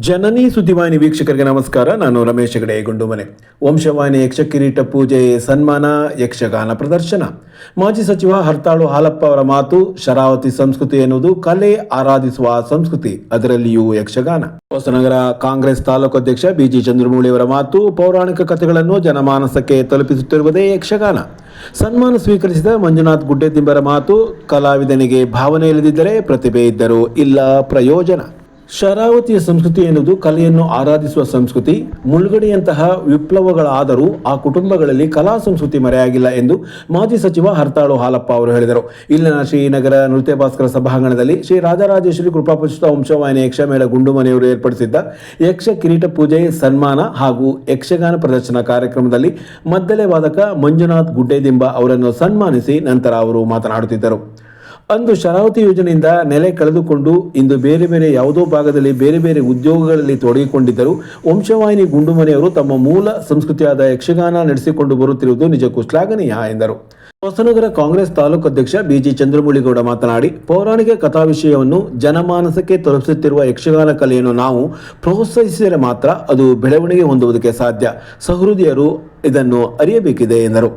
ಜನನಿ ಸುದ್ದಿವಾಹಿನಿ ವೀಕ್ಷಕರಿಗೆ ನಮಸ್ಕಾರ. ನಾನು ರಮೇಶ್ ಹೆಗಡೆ ಗುಂಡುಮನೆ. ವಂಶವಾಹಿನಿ ಯಕ್ಷ ಕಿರೀಟ ಪೂಜೆ, ಸನ್ಮಾನ, ಯಕ್ಷಗಾನ ಪ್ರದರ್ಶನ. ಮಾಜಿ ಸಚಿವ ಹರ್ತಾಳು ಹಾಲಪ್ಪ ಅವರ ಮಾತು, ಶರಾವತಿ ಸಂಸ್ಕೃತಿ ಎನ್ನುವುದು ಕಲೆ ಆರಾಧಿಸುವ ಸಂಸ್ಕೃತಿ, ಅದರಲ್ಲಿಯೂ ಯಕ್ಷಗಾನ. ಹೊಸನಗರ ಕಾಂಗ್ರೆಸ್ ತಾಲೂಕು ಅಧ್ಯಕ್ಷ ಬಿಜಿ ಚಂದ್ರಮೌಳಿ ಅವರ ಮಾತು, ಪೌರಾಣಿಕ ಕಥೆಗಳನ್ನು ಜನಮಾನಸಕ್ಕೆ ತಲುಪಿಸುತ್ತಿರುವುದೇ ಯಕ್ಷಗಾನ. ಸನ್ಮಾನ ಸ್ವೀಕರಿಸಿದ ಮಂಜುನಾಥ್ ಗುಡ್ಡೆದಿಂಬರ ಮಾತು, ಕಲಾವಿದನಿಗೆ ಭಾವನೆ ಇಲ್ಲದಿದ್ದರೆ ಪ್ರತಿಭೆ ಇದ್ದರೂ ಇಲ್ಲ ಪ್ರಯೋಜನ. ಶರಾವತಿಯ ಸಂಸ್ಕೃತಿ ಎನ್ನುವುದು ಕಲೆಯನ್ನು ಆರಾಧಿಸುವ ಸಂಸ್ಕೃತಿ. ಮುಳುಗಡೆಯಂತಹ ವಿಪ್ಲವಗಳಾದರೂ ಆ ಕುಟುಂಬಗಳಲ್ಲಿ ಕಲಾ ಸಂಸ್ಕೃತಿ ಮರೆಯಾಗಿಲ್ಲ ಎಂದು ಮಾಜಿ ಸಚಿವ ಹರ್ತಾಳು ಹಾಲಪ್ಪ ಅವರು ಹೇಳಿದರು. ಇಲ್ಲಿನ ಶ್ರೀನಗರ ನೃತ್ಯ ಭಾಸ್ಕರ ಸಭಾಂಗಣದಲ್ಲಿ ಶ್ರೀ ರಾಜರಾಜೇಶ್ವರಿ ಕೃಪಾಪುಷ್ಪ ವಂಶವಾಹಿನಿ ಯಕ್ಷಮೇಳ ಗುಂಡುಮನೆಯವರು ಏರ್ಪಡಿಸಿದ್ದ ಯಕ್ಷ ಕಿರೀಟ ಪೂಜೆ, ಸನ್ಮಾನ ಹಾಗೂ ಯಕ್ಷಗಾನ ಪ್ರದರ್ಶನ ಕಾರ್ಯಕ್ರಮದಲ್ಲಿ ಮದ್ದಲೆ ವಾದಕ ಮಂಜುನಾಥ್ ಗುಡ್ಡೆದಿಂಬ ಅವರನ್ನು ಸನ್ಮಾನಿಸಿ ನಂತರ ಅವರು ಮಾತನಾಡುತ್ತಿದ್ದರು. ಅಂದು ಶರಾವತಿ ಯೋಜನೆಯಿಂದ ನೆಲೆ ಕಳೆದುಕೊಂಡು ಇಂದು ಬೇರೆ ಬೇರೆ ಯಾವುದೋ ಭಾಗದಲ್ಲಿ ಬೇರೆ ಬೇರೆ ಉದ್ಯೋಗಗಳಲ್ಲಿ ತೊಡಗಿಕೊಂಡಿದ್ದರು. ವಂಶವಾಹಿನಿ ಗುಂಡುಮನೆಯವರು ತಮ್ಮ ಮೂಲ ಸಂಸ್ಕೃತಿಯಾದ ಯಕ್ಷಗಾನ ನಡೆಸಿಕೊಂಡು ಬರುತ್ತಿರುವುದು ನಿಜಕ್ಕೂ ಶ್ಲಾಘನೀಯ ಎಂದರು. ಹೊಸನಗರ ಕಾಂಗ್ರೆಸ್ ತಾಲೂಕು ಅಧ್ಯಕ್ಷ ಬಿಜಿ ಚಂದ್ರಮೌಳಿಗೌಡ ಮಾತನಾಡಿ, ಪೌರಾಣಿಕ ಕಥಾ ವಿಷಯವನ್ನು ಜನಮಾನಸಕ್ಕೆ ತಲುಪಿಸುತ್ತಿರುವ ಯಕ್ಷಗಾನ ಕಲೆಯನ್ನು ನಾವು ಪ್ರೋತ್ಸಾಹಿಸಿದರೆ ಮಾತ್ರ ಅದು ಬೆಳವಣಿಗೆ ಹೊಂದುವುದಕ್ಕೆ ಸಾಧ್ಯ. ಸಹೃದಯರು ಇದನ್ನು ಅರಿಯಬೇಕಿದೆ ಎಂದರು.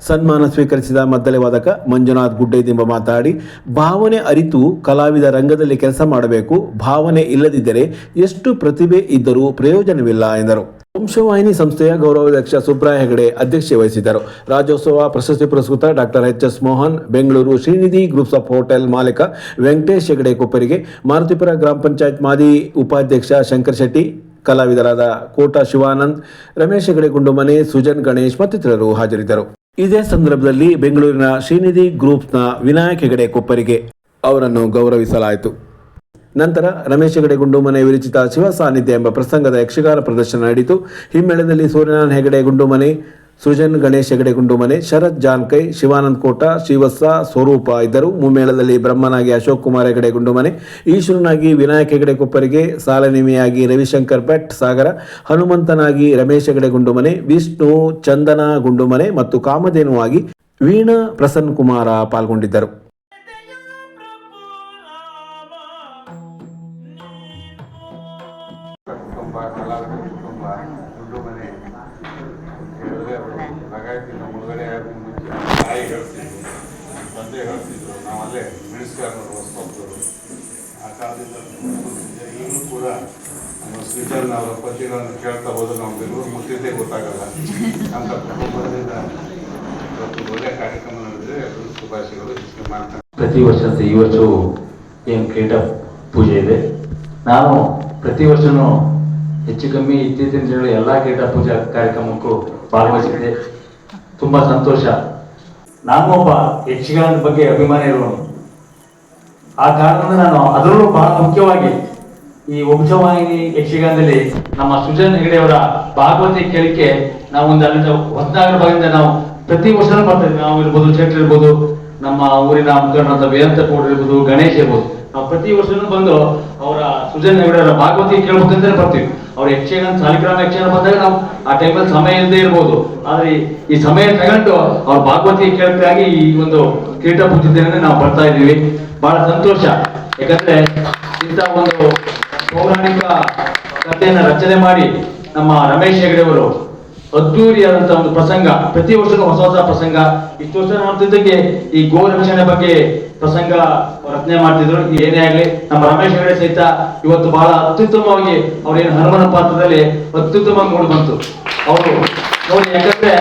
ಸನ್ಮಾನ ಸ್ವೀಕರಿಸಿದ ಮದ್ದಲೆ ವಾದಕ ಮಂಜುನಾಥ್ ಗುಡ್ಡೆದಿಂಬ ಮಾತಾಡಿ, ಭಾವನೆ ಅರಿತು ಕಲಾವಿದ ರಂಗದಲ್ಲಿ ಕೆಲಸ ಮಾಡಬೇಕು. ಭಾವನೆ ಇಲ್ಲದಿದ್ದರೆ ಎಷ್ಟು ಪ್ರತಿಭೆ ಇದ್ದರೂ ಪ್ರಯೋಜನವಿಲ್ಲ ಎಂದರು. ವಂಶವಾಹಿನಿ ಸಂಸ್ಥೆಯ ಗೌರವಾಧ್ಯಕ್ಷ ಸುಬ್ರಾಯ ಹೆಗಡೆ ಅಧ್ಯಕ್ಷತೆ ವಹಿಸಿದ್ದರು. ರಾಜ್ಯೋತ್ಸವ ಪ್ರಶಸ್ತಿ ಪುರಸ್ಕೃತ doctor H S. Mohan, Bengaluru Srinidhi groups of hotel ಮಾಲೀಕ ವೆಂಕಟೇಶ್ ಹೆಗಡೆ ಕೊಪ್ಪರಿಗೆ, ಮಾರುತಿಪುರ ಗ್ರಾಮ ಪಂಚಾಯತ್ ಮಾಜಿ ಉಪಾಧ್ಯಕ್ಷ ಶಂಕರ್ ಶೆಟ್ಟಿ, ಕಲಾವಿದರಾದ ಕೋಟಾ ಶಿವಾನಂದ್, ರಮೇಶ್ ಹೆಗಡೆ ಗುಂಡುಮನೆ, ಸುಜನ್ ಗಣೇಶ್ ಮತ್ತಿತರರು ಹಾಜರಿದ್ದರು. ಇದೇ ಸಂದರ್ಭದಲ್ಲಿ ಬೆಂಗಳೂರಿನ ಶ್ರೀನಿಧಿ ಗ್ರೂಪ್ಸ್ನ ವಿನಾಯಕ್ ಹೆಗಡೆ ಕೊಪ್ಪರಿಗೆ ಅವರನ್ನು ಗೌರವಿಸಲಾಯಿತು. ನಂತರ ರಮೇಶ್ ಹೆಗಡೆ ಗುಂಡುಮನೆ ವಿರಚಿತ ಶಿವ ಸಾನ್ನಿಧ್ಯ ಎಂಬ ಪ್ರಸಂಗದ ಯಕ್ಷಗಾನ ಪ್ರದರ್ಶನ ನಡೆಯಿತು. ಹಿಮ್ಮೇಳದಲ್ಲಿ ಸೂರ್ಯನಾರಾಯಣ ಹೆಗಡೆ ಗುಂಡುಮನೆ, ಸೃಜನ್ ಗಣೇಶ್ ಹೆಗಡೆ ಗುಂಡುಮನೆ, ಶರತ್ ಜಾನ್ಕೈ, ಶಿವಾನಂದ್ ಕೋಟ, ಶ್ರೀವತ್ಸ, ಸ್ವರೂಪ ಇದ್ದರು. ಮುಮ್ಮೇಳದಲ್ಲಿ ಬ್ರಹ್ಮನಾಗಿ ಅಶೋಕ್ ಕುಮಾರ್ ಹೆಗಡೆ ಗುಂಡುಮನೆ, ಈಶ್ವರನಾಗಿ ವಿನಾಯಕ್ ಹೆಗಡೆ ಕೊಪ್ಪರಿಗೆ, ಸಾಲನಿಮಿಯಾಗಿ ರವಿಶಂಕರ್ ಭಟ್ ಸಾಗರ, ಹನುಮಂತನಾಗಿ ರಮೇಶ್ ಹೆಗಡೆ ಗುಂಡುಮನೆ, ವಿಷ್ಣು ಚಂದನ ಗುಂಡುಮನೆ ಮತ್ತು ಕಾಮಧೇನುವಾಗಿ ವೀಣಾ ಪ್ರಸನ್ನ ಕುಮಾರ ಪಾಲ್ಗೊಂಡಿದ್ದರು. ಮುಳುಗಡೆ ತಾಯಿ ಹೇಳ್ತಿದ್ರು, ತಂದೆ ಹೇಳ್ತಿದ್ರು, ನಾವಲ್ಲೇ ಮಿನಿಸ್ಟರ್ನವರು ಹೊಸ್ಕೊಬ್ರು ಆ ಕಾಲದಿಂದ ಈಗಲೂ ಕೂಡ ನಮ್ಮ ಸೃಜನ್ ಅವರ ಪತಿಗಳನ್ನು ಕೇಳ್ತಾ ಹೋದ್ರೆ ನಾವು ಬೆಂಗಳೂರು ಮುಟ್ಟಿದ್ದೇ ಗೊತ್ತಾಗಲ್ಲ. ನಮ್ಮ ಕುಟುಂಬದಿಂದ ಇವತ್ತು ಒಳ್ಳೆಯ ಕಾರ್ಯಕ್ರಮ ನಡೆದಿದೆ. ಎಲ್ಲರೂ ಶುಭಾಶಯಗಳು ಮಾಡ್ತಾರೆ. ಪ್ರತಿ ವರ್ಷದಂತೆ ಈ ವರ್ಷವೂ ಏನು ಕಿರೀಟ ಪೂಜೆ ಇದೆ. ನಾನು ಪ್ರತಿ ವರ್ಷವೂ ಹೆಚ್ಚು ಕಮ್ಮಿ ಇತ್ತೀಚಿನ ದಿನಗಳಲ್ಲಿ ಎಲ್ಲ ಕಿರೀಟ ಪೂಜಾ ಕಾರ್ಯಕ್ರಮಕ್ಕೂ ಭಾಗವಹಿಸಿದ್ದೆ. ತುಂಬ ಸಂತೋಷ. ನಾನು ಒಬ್ಬ ಯಕ್ಷಗಾನದ ಬಗ್ಗೆ ಅಭಿಮಾನಿ ಇರುವನು. ಆ ಕಾರಣದಿಂದ ನಾನು ಅದರಲ್ಲೂ ಬಹಳ ಮುಖ್ಯವಾಗಿ ಈ ವಂಶವಾಹಿನಿ ಯಕ್ಷಗಾನದಲ್ಲಿ ನಮ್ಮ ಸುಜನ್ ಹೆಗಡೆಯವರ ಭಾಗವತಿ ಕೇಳಿಕೆ ನಾವು ಒಂದು ಅಲ್ಲಿಂದ ಹೊಸನಗರ ಭಾಗದಿಂದ ನಾವು ಪ್ರತಿ ವರ್ಷನೂ ಬರ್ತೇವೆ. ನಾವು ಇರ್ಬೋದು, ಚೇಟ್ರ ಇರ್ಬೋದು, ನಮ್ಮ ಊರಿನ ಮುಖಂಡರಾದ ವೇದಾಂತ ಗೌಡ ಇರ್ಬೋದು, ಗಣೇಶ್ ಇರ್ಬೋದು, ನಾವು ಪ್ರತಿ ವರ್ಷನೂ ಬಂದು ಅವರ ಸುಜನ್ ಹೆಗಡೆಯವರ ಭಾಗವತಿ ಕೇಳ್ಬೇಕಂತಾನೆ ಬರ್ತೀವಿ. ಅವ್ರ ಯಕ್ಷಗಾನ ಸಾಲಿಗ್ರಾಮ ಯಕ್ಷಗಾನ ಬಂದಾಗ ನಾವು ಆ ಟೈಮಲ್ಲಿ ಸಮಯ ಇಲ್ಲದೆ ಇರ್ಬೋದು, ಆದ್ರೆ ಈ ಸಮಯ ತಗೊಂಡು ಅವ್ರ ಭಾಗವತಿ ಕೇಳಕ್ಕಾಗಿ ಈ ಒಂದು ಕಿರೀಟ ಪೂಜೆ ದಿನ ನಾವು ಬರ್ತಾ ಇದ್ದೀವಿ. ಬಹಳ ಸಂತೋಷ. ಯಾಕಂದ್ರೆ ಇಂಥ ಒಂದು ಪೌರಾಣಿಕ ಕಥೆಯನ್ನ ರಚನೆ ಮಾಡಿ ನಮ್ಮ ರಮೇಶ್ ಹೆಗಡೆ ಅವರು ಅದ್ದೂರಿಯಾದಂತಹ ಒಂದು ಪ್ರಸಂಗ, ಪ್ರತಿ ವರ್ಷನೂ ಹೊಸ ಹೊಸ ಪ್ರಸಂಗ. ಇಷ್ಟು ವರ್ಷ ನೋಡ್ತಿದ್ದಕ್ಕೆ ಈ ಗೋ ರಕ್ಷಣೆ ಬಗ್ಗೆ ಪ್ರಸಂಗ ರಚನೆ ಮಾಡ್ತಿದ್ರು. ಏನೇ ಆಗ್ಲಿ ನಮ್ಮ ರಮೇಶ್ ಹೆಗಡೆ ಸಹಿತ ಇವತ್ತು ಬಹಳ ಅತ್ಯುತ್ತಮವಾಗಿ ಅವ್ರೇನು ಹನುಮನ ಪಾತ್ರದಲ್ಲಿ ಅತ್ಯುತ್ತಮವಾಗಿ ಮೂಡಿ ಬಂತು ಅವರು ನೋಡಿ. ಯಾಕಂದ್ರೆ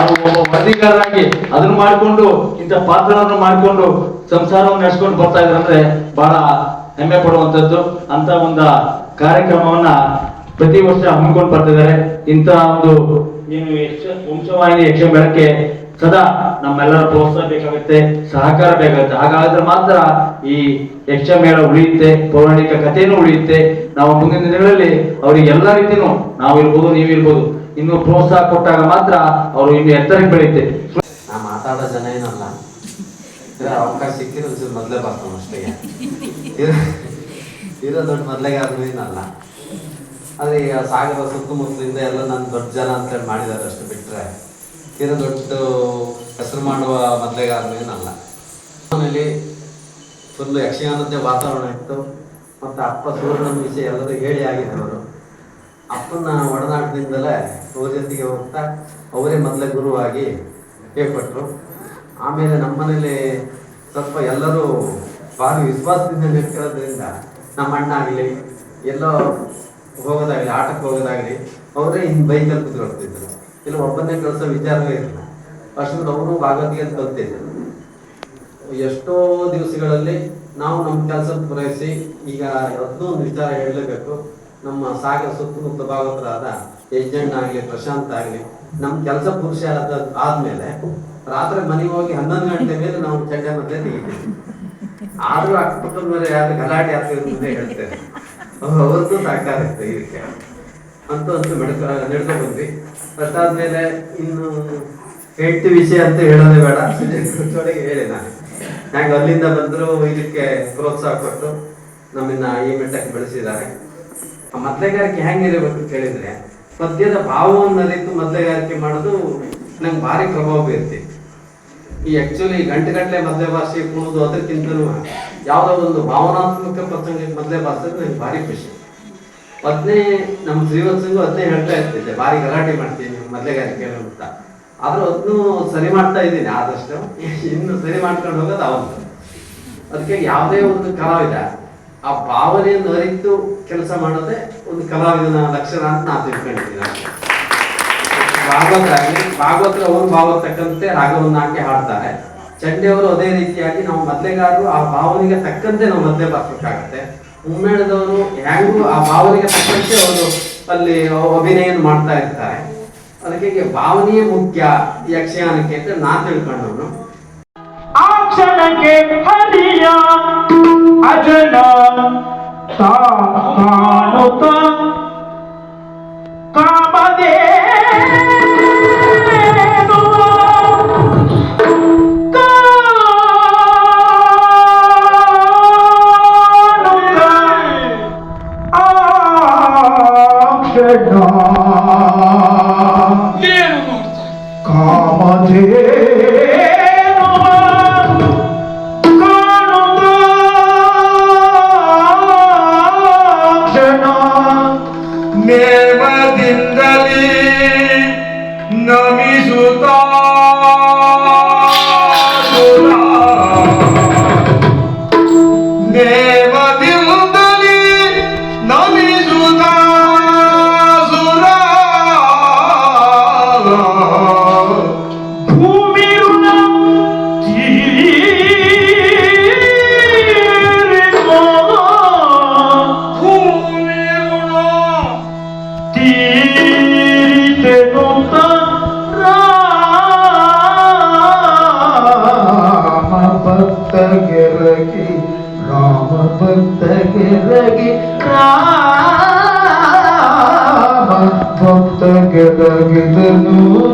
ಅವರು ಒಬ್ಬ ವರದಿಗಾರರಾಗಿ ಅದನ್ನು ಮಾಡಿಕೊಂಡು ಇಂಥ ಪಾತ್ರವನ್ನು ಮಾಡಿಕೊಂಡು ಸಂಸಾರವನ್ನು ನಡೆಸ್ಕೊಂಡು ಬರ್ತಾ ಇದ್ರು ಅಂದ್ರೆ ಬಹಳ ಹೆಮ್ಮೆ ಪಡುವಂತದ್ದು. ಅಂತ ಒಂದು ಕಾರ್ಯಕ್ರಮವನ್ನ ಪ್ರತಿ ವರ್ಷ ಹಮ್ಮಿಕೊಂಡು ಬರ್ತಿದ್ದಾರೆ. ಇಂಥ ಒಂದು ಏನು ವಂಶವಾಹಿನಿ ಯಕ್ಷ ಮೇಳಕ್ಕೆ ಸದಾ ನಮ್ಮೆಲ್ಲರ ಪ್ರೋತ್ಸಾಹ ಬೇಕಾಗುತ್ತೆ, ಸಹಕಾರ ಬೇಕಾಗುತ್ತೆ. ಹಾಗಾದ್ರೆ ಮಾತ್ರ ಈ ಯಕ್ಷ ಮೇಳ ಉಳಿಯುತ್ತೆ, ಪೌರಾಣಿಕ ಕಥೆನೂ ಉಳಿಯುತ್ತೆ. ನಾವು ಮುಂದಿನ ದಿನಗಳಲ್ಲಿ ಅವ್ರಿಗೆ ಎಲ್ಲ ರೀತಿನೂ ನಾವಿರ್ಬೋದು, ನೀವಿರ್ಬೋದು, ಇನ್ನು ಪ್ರೋತ್ಸಾಹ ಕೊಟ್ಟಾಗ ಮಾತ್ರ ಅವರು ಇನ್ನು ಎತ್ತರಕ್ಕೆ ಬೆಳೆಯುತ್ತೆ. ನಾ ಮಾತಾಡೋ ಜನ ಏನಲ್ಲ, ಅವಕಾಶ ಸಿಕ್ಕಿದ್ರೆ ಒಂಚೂರು ಮೊದಲೇ ಬರ್ತಾವ ಅಷ್ಟೇ. ಇರೋ ದೊಡ್ಡ ಮೊದಲಿಗೆ ಆದ್ರೂ ಏನಲ್ಲ. ಆದರೆ ಈಗ ಸಾಗರ ಸುತ್ತಮುತ್ತಲಿಂದ ಎಲ್ಲ ನನ್ನ ದೊಡ್ಡ ಜನ ಅಂತೇಳಿ ಮಾಡಿದ್ದಾರೆ ಅಷ್ಟು ಬಿಟ್ಟರೆ ಇರೋ ದೊಡ್ಡ ಹೆಸರು ಮಾಡುವ ಮೊದಲಿಗೆ ಆದ್ರೂ ಏನಲ್ಲ. ಮನೇಲಿ ಫುಲ್ಲು ಯಕ್ಷಗಾನದ್ದೇ ವಾತಾವರಣ ಇತ್ತು. ಮತ್ತು ಅಪ್ಪ ಸುವರ್ಣನ ವಿಷಯ ಎಲ್ಲರೂ ಹೇಳಿ ಆಗಿದ್ದವರು. ಅಪ್ಪನ ಒಡನಾಟದಿಂದಲೇ ಅವ್ರ ಜೊತೆಗೆ ಹೋಗ್ತಾ ಅವರೇ ಮೊದಲೇ ಗುರುವಾಗಿ ಹೇಳ್ಕೊಟ್ರು. ಆಮೇಲೆ ನಮ್ಮನೇಲಿ ಸ್ವಲ್ಪ ಎಲ್ಲರೂ ಭಾರಿ ವಿಶ್ವಾಸದಿಂದ ನಿಂತ್ಕೊಳ್ಳೋದ್ರಿಂದ ನಮ್ಮ ಅಣ್ಣ ಆಗಲಿ ಎಲ್ಲೋ ಹೋಗೋದಾಗಲಿ, ಆಟಕ್ಕೆ ಹೋಗೋದಾಗಲಿ ಅವರೇ ಇನ್ನು ಬೈಕಲ್ಲಿ ಕೂತ್ಕೊಳ್ತಿದ್ರು. ಇಲ್ಲ ಒಬ್ಬನೇ ಕಳಿಸೋ ವಿಚಾರವೇ ಇರಲಿಲ್ಲ. ಅಷ್ಟೊಂದು ಅವರು ಭಾಗವತಿಗೆ ಕಲ್ತಿದ್ರು. ಎಷ್ಟೋ ದಿವಸಗಳಲ್ಲಿ ನಾವು ನಮ್ಮ ಕೆಲಸ ಪೂರೈಸಿ ಈಗ ಅದನ್ನೂ ಒಂದು ವಿಚಾರ ಹೇಳಲೇಬೇಕು. ನಮ್ಮ ಸಾಗರ ಸುತ್ತಮುತ್ತ ಭಾಗವತರಾದ ಯಜ್ಜಣ್ಣ ಆಗಲಿ, ಪ್ರಶಾಂತ್ ಆಗಲಿ, ನಮ್ಮ ಕೆಲಸ ಪುರುಷ ಆದ್ಮೇಲೆ ರಾತ್ರಿ ಮನೆಗೆ ಹೋಗಿ 11 ಗಂಟೆ ಮೇಲೆ ನಾವು ಚಡ್ಡೆ ಮೊದಲೇ ತೆಗಿತೀವಿ. ಆದ್ರೂ ಅಕ್ಕಪಕ್ಕದ ಮೇಲೆ ಯಾರು ಗಲಾಟೆ ಆಗ್ತಿರೋ ಮುಂದೆ ಹೇಳ್ತೇವೆ. ಅವ್ರದ್ದು ಸಹಕಾರ ಇರುತ್ತೆ ಇದಕ್ಕೆ ಅಂತೂ ನಡ್ಕೊ ಬಂದ್ವಿ. ಅಷ್ಟಾದ್ಮೇಲೆ ಇನ್ನು ಹೆಂಡತಿ ವಿಷಯ ಅಂತ ಹೇಳೋದೇ ಬೇಡ, ಚೊಡೆಗೆ ಹೇಳಿ ನಾನು ಹೆಂಗೆ ಅಲ್ಲಿಂದ ಬಂದರೂ ಇದಕ್ಕೆ ಪ್ರೋತ್ಸಾಹ ಕೊಟ್ಟು ನಮ್ಮನ್ನ ಈ ಮಟ್ಟಕ್ಕೆ ಬೆಳೆಸಿದ್ದಾರೆ. ಆ ಮೊದಲೇಗಾರಿಕೆ ಹೆಂಗಿರಬೇಕು ಕೇಳಿದ್ರೆ, ಪದ್ಯದ ಭಾವವನ್ನು ಅರಿತು ಮೊದಲೇಗಾರಿಕೆ ಮಾಡೋದು ನಂಗೆ ಭಾರಿ ಪ್ರಭಾವ ಬೀರ್ತಿ. ಈ ಆಕ್ಚುಲಿ ಗಂಟೆ ಮೊದಲೇ ಭಾಷೆ ಕುಣೋದು ಅದಕ್ಕಿಂತಲೂ ಯಾವುದೋ ಒಂದು ಭಾವನಾತ್ಮಕ ಪ್ರಸಂಗಕ್ಕೆ ಮೊದಲೇ ಭಾಷೆ ನಂಗೆ ಭಾರಿ ಖುಷಿ. ಅದನ್ನೇ ನಮ್ಮ ಶ್ರೀವತ್ಸಂಗು ಅದನ್ನೇ ಹೇಳ್ತಾ ಇರ್ತಿದ್ದೆ, ಭಾರಿ ಗಲಾಟೆ ಮಾಡ್ತೀನಿ ಮೊದಲೇಗಾರಿಕೆ ಅಂತ. ಆದ್ರೂ ಅದನ್ನು ಸರಿ ಮಾಡ್ತಾ ಇದ್ದೀನಿ ಆದಷ್ಟು. ಇನ್ನು ಸರಿ ಮಾಡ್ಕೊಂಡು ಹೋಗೋದು ಅವತ್ತು. ಅದಕ್ಕೆ ಯಾವುದೇ ಒಂದು ಕಲಾವಿದ ಆ ಭಾವನೆಯನ್ನು ಅರಿತು ಕೆಲಸ ಮಾಡೋದೇ ಒಂದು ಕಲಾವಿದನ ಲಕ್ಷಣ ಅಂತ ನಾನು ತಿಳ್ಕೊಂಡಿದ್ದೀನಿ. ಭಾಗವತರ ಅವರು ಭಾವ ತಕ್ಕಂತೆ ರಾಗವನ್ನು ಹಾಕಿ ಹಾಡ್ತಾರೆ. ಚಂಡೆಯವರು ಅದೇ ರೀತಿಯಾಗಿ ನಾವು ಮೊದಲೇಗಾರರು ಆ ಭಾವನೆಗೆ ತಕ್ಕಂತೆ ನಾವು ಮೊದಲೇ ಬರ್ಬೇಕಾಗತ್ತೆ. ಮುಮ್ಮೇಳದವರು ಹೆಂಗೂ ಆ ಭಾವನೆಗೆ ತಕ್ಕಂತೆ ಅವರು ಅಲ್ಲಿ ಅಭಿನಯನ ಮಾಡ್ತಾ ಇರ್ತಾರೆ. ಅದಕ್ಕೆ ಭಾವನೆಯೇ ಮುಖ್ಯ ಯಕ್ಷಗಾನಕ್ಕೆ ಅಂತ ನಾನು ತಿಳ್ಕೊಂಡವನು. ಆ ಕ್ಷಣಕ್ಕೆ ಹರಿಯ ಅಜನ ಕಾಣುತ್ತ ಕಾಮದೇ ಭಕ್ತ ಗೆದಗಿದನು